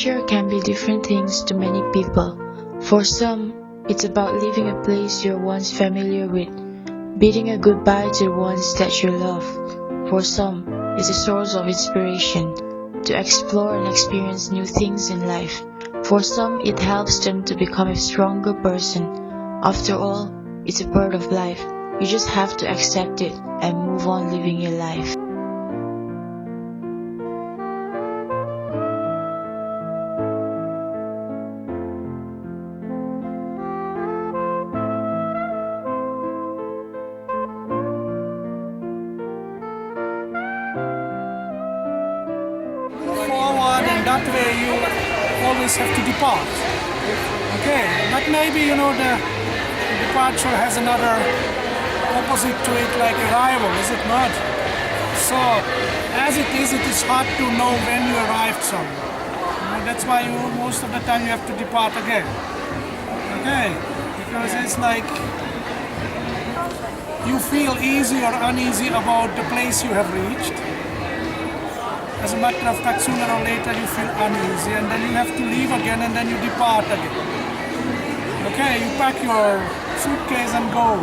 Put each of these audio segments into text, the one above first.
Departure can be different things to many people. For some, it's about leaving a place you're once familiar with, bidding a goodbye to the ones that you love. For some, it's a source of inspiration to explore and experience new things in life. For some, it helps them to become a stronger person. After all, it's a part of life. You just have to accept it and move on living your life. Forward, and that way you always have to depart. Okay, but maybe the departure has another opposite to it, like arrival, is it not? So as it is hard to know when you arrived somewhere. That's why most of the time you have to depart again. Okay, because it's like you feel easy or uneasy about the place you have reached. As a matter of fact, sooner or later you feel uneasy, and then you have to leave again, and then you depart again. Okay, you pack your suitcase and go.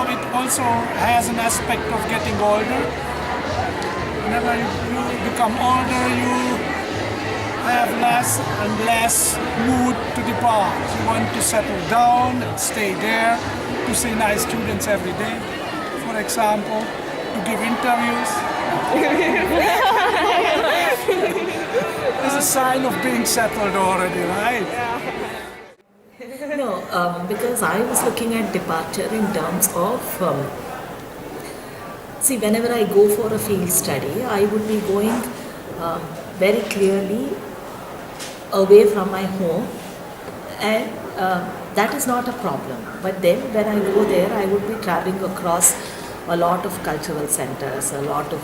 It also has an aspect of getting older. Whenever you become older, you have less and less mood to depart. You want to settle down and stay there, to see nice students every day, for example, to give interviews. It's a sign of being settled already, right? No, because I was looking at departure in terms of, see, whenever I go for a field study, I would be going very clearly away from my home, and that is not a problem. But then when I go there, I would be traveling across a lot of cultural centers, a lot of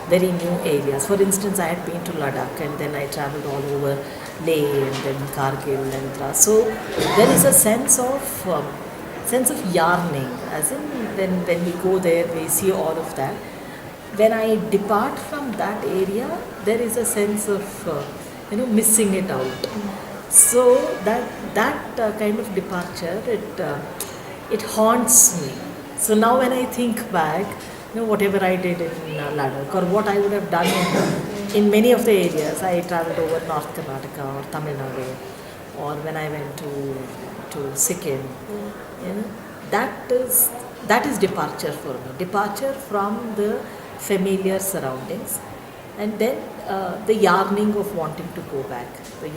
very new areas. For instance, I had been to Ladakh, and then I traveled all over Leh and then Kargil and Dras. So there is a sense of yarning, as in when we go there, we see all of that. When I depart from that area, there is a sense of missing it out. So that kind of departure, it haunts me. So now when I think back, whatever I did in Ladakh, or what I would have done in many of the areas, I traveled over North Karnataka or Tamil Nadu, or when I went to Sikkim, that is departure for me. Departure from the familiar surroundings, and then the yearning of wanting to go back, the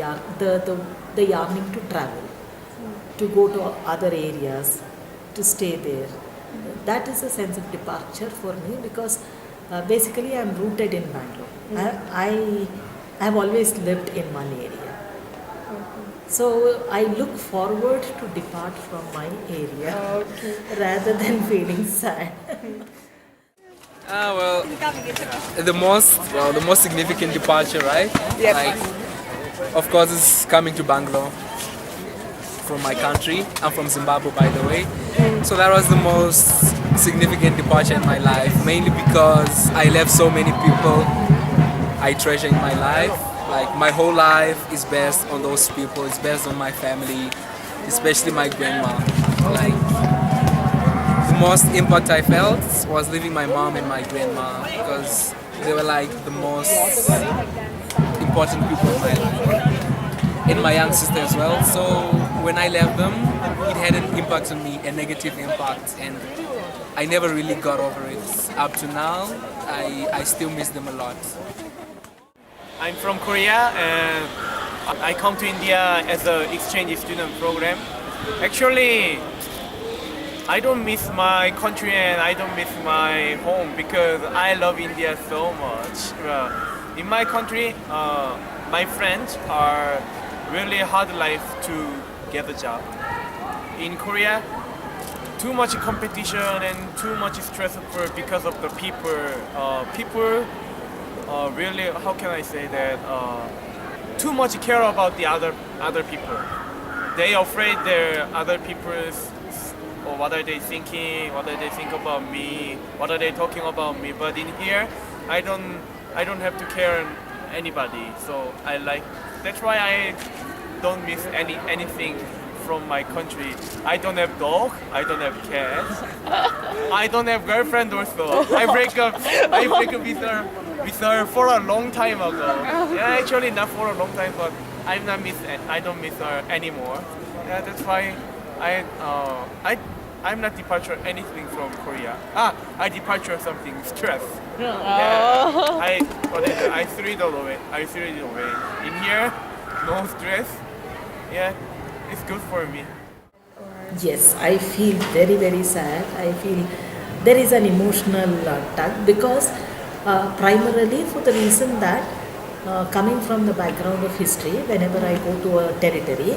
yearning to travel, to go to other areas, to stay there. That is a sense of departure for me, because basically I am rooted in Bangalore. I have always lived in one area. So I look forward to depart from my area rather than feeling sad. The most significant departure, right? Yep. Of course, is coming to Bangalore from my country. I'm from Zimbabwe, by the way. So that was the most significant departure in my life, mainly because I left so many people I treasure in my life. Like, my whole life is based on those people. It's based on my family, especially my grandma. Like, the most impact I felt was leaving my mom and my grandma, because they were like the most important people in my life, and my young sister as well. So when I left them, it had an impact on me, a negative impact, and I never really got over it. Up to now, I still miss them a lot. I'm from Korea, and I come to India as an exchange student program. Actually, I don't miss my country and I don't miss my home, because I love India so much. In my country, my friends are really hard life to get a job. In Korea, too much competition and too much stress because of the people. People really, how can I say that? Too much care about the other people. They afraid their other people's, or what are they thinking? What do they think about me? What are they talking about me? But in here, I don't have to care anybody. So I like that's why I don't miss anything from my country. I don't have dog. I don't have cats. I don't have girlfriend also. I break up with her for a long time ago. Yeah, actually not for a long time, but I don't miss her anymore. Yeah, that's why I'm not departure anything from Korea. I departure something stress. Yeah, I threw it away. I threw it away. In here, no stress. Yeah, it's good for me. Yes, I feel very, very sad. I feel there is an emotional tug because primarily for the reason that coming from the background of history, whenever I go to a territory,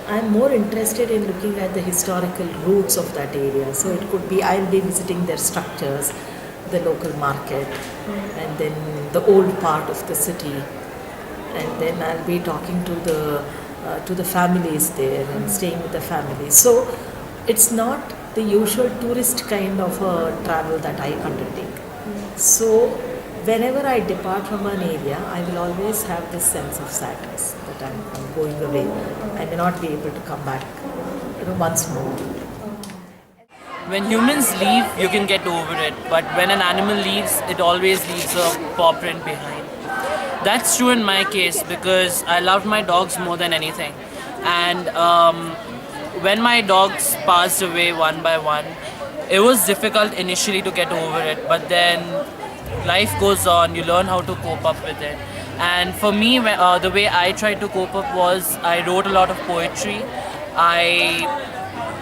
I'm more interested in looking at the historical roots of that area. So it could be I'll be visiting their structures, the local market, and then the old part of the city, and then I'll be talking to the families there and staying with the families. So it's not the usual tourist kind of a travel that I undertake. So whenever I depart from an area, I will always have this sense of sadness that I'm going away. I may not be able to come back, once more. When humans leave, you can get over it, but when an animal leaves, it always leaves a paw print behind. That's true in my case because I loved my dogs more than anything. And when my dogs passed away one by one, it was difficult initially to get over it, but then life goes on, you learn how to cope up with it. And for me, the way I tried to cope up was I wrote a lot of poetry.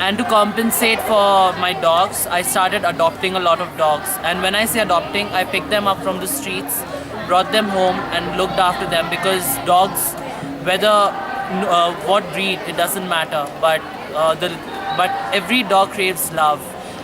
And to compensate for my dogs, I started adopting a lot of dogs. And when I say adopting, I picked them up from the streets, brought them home and looked after them because dogs, whether what breed, it doesn't matter. But every dog craves love.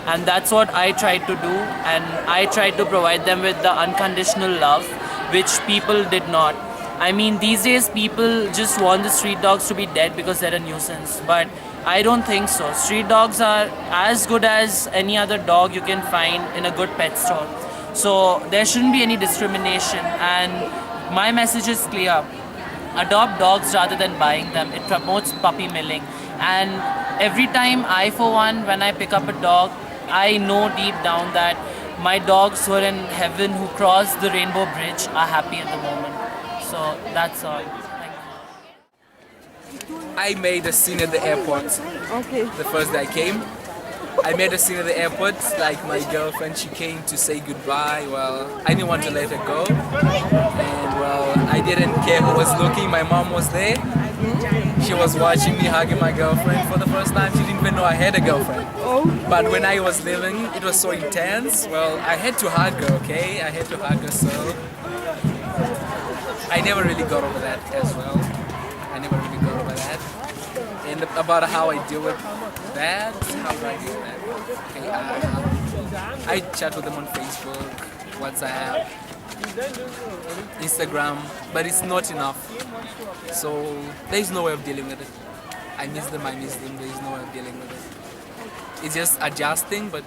And that's what I tried to do. And I tried to provide them with the unconditional love, which people did not. I mean, these days people just want the street dogs to be dead because they're a nuisance. But I don't think so. Street dogs are as good as any other dog you can find in a good pet store. So there shouldn't be any discrimination. And my message is clear. Adopt dogs rather than buying them. It promotes puppy milling. And every time I, for one, when I pick up a dog, I know deep down that my dogs who are in heaven, who crossed the rainbow bridge, are happy at the moment. So that's all. Thank you. I made a scene at the airport. Okay. The first day I came, I made a scene at the airport. Like my girlfriend, she came to say goodbye. Well, I didn't want to let her go, and well, I didn't care who was looking. My mom was there. She was watching me hugging my girlfriend for the first time. She didn't even know I had a girlfriend. But when I was leaving, it was so intense. Well, I had to hug her, okay? I had to hug her, so I never really got over that as well. I never really got over that. And about how I deal with that, how do I deal with that? Okay, I chat with them on Facebook, WhatsApp, Instagram, but it's not enough. So there's no way of dealing with it. I miss them, there's no way of dealing with it. It's just adjusting, but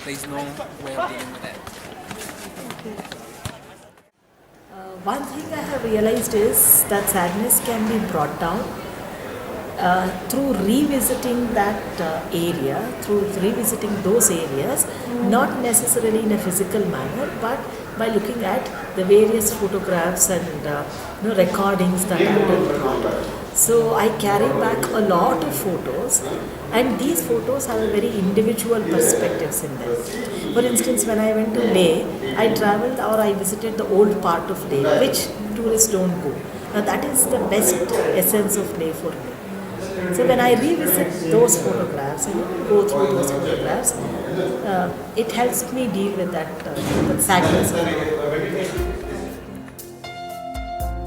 there's no way of dealing with that. One thing I have realized is that sadness can be brought down through revisiting that area, through revisiting those areas, not necessarily in a physical manner, but by looking at the various photographs and recordings that have been brought. So I carry back a lot of photos, and these photos have a very individual perspectives in them. For instance, when I went to Leh, I traveled or I visited the old part of Leh, which tourists don't go. Now that is the best essence of Leh for me. So when I revisit those photographs and go through those photographs, it helps me deal with that sadness.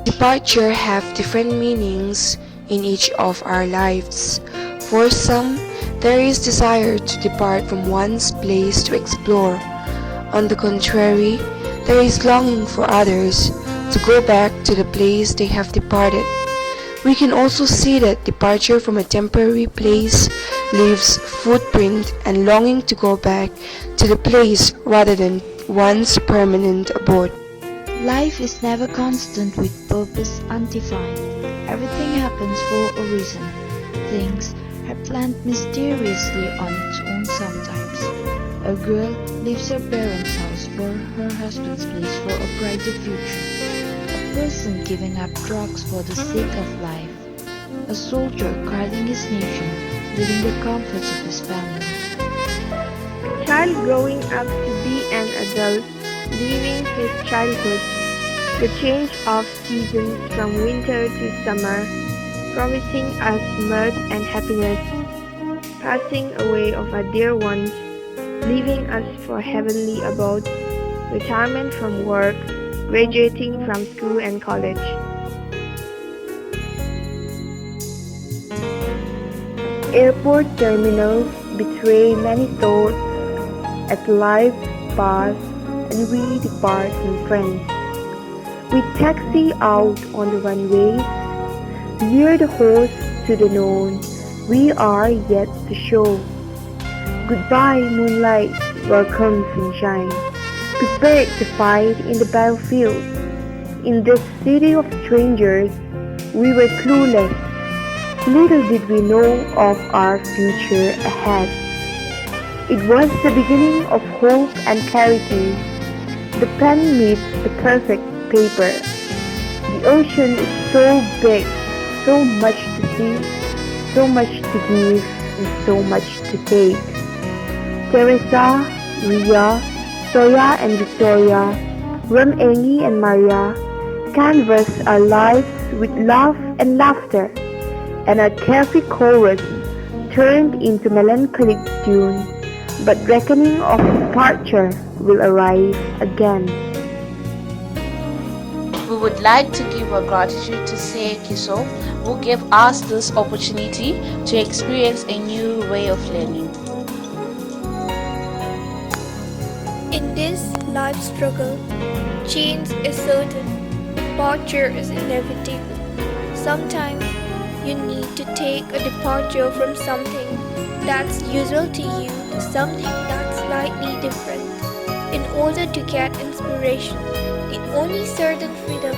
Departure have different meanings in each of our lives. For some, there is desire to depart from one's place to explore. On the contrary, there is longing for others to go back to the place they have departed. We can also see that departure from a temporary place leaves footprint and longing to go back to the place rather than one's permanent abode. Life is never constant with purpose undefined. Everything happens for a reason. Things are planned mysteriously on its own sometimes. A girl leaves her parents' house for her husband's place for a brighter future. A person giving up drugs for the sake of life. A soldier guarding his nation, leaving the comforts of his family. A child growing up to be an adult, leaving his childhood. The change of seasons from winter to summer, promising us mirth and happiness. Passing away of our dear ones, leaving us for heavenly abodes. Retirement from work, graduating from school and college. Airport terminals betray many thoughts as life passes and we depart from friends. We taxi out on the runways, lure the horse to the known we are yet to show. Goodbye moonlight, welcome sunshine. Prepare to fight in the battlefield. In this city of strangers, we were clueless. Little did we know of our future ahead. It was the beginning of hope and clarity. The pen meets the perfect paper. The ocean is so big, so much to see, so much to give, and so much to take. Teresa, Ria, Soya and Victoria, Ram-Engi and Maria canvas our lives with love and laughter, and our carefree chorus turned into melancholic tune, but reckoning of departure will arise again. We would like to give our gratitude to Sey Kiso, who gave us this opportunity to experience a new way of learning. In this life struggle, change is certain, departure is inevitable. Sometimes you need to take a departure from something that's usual to you to something that's slightly different in order to get inspiration. The only certain freedom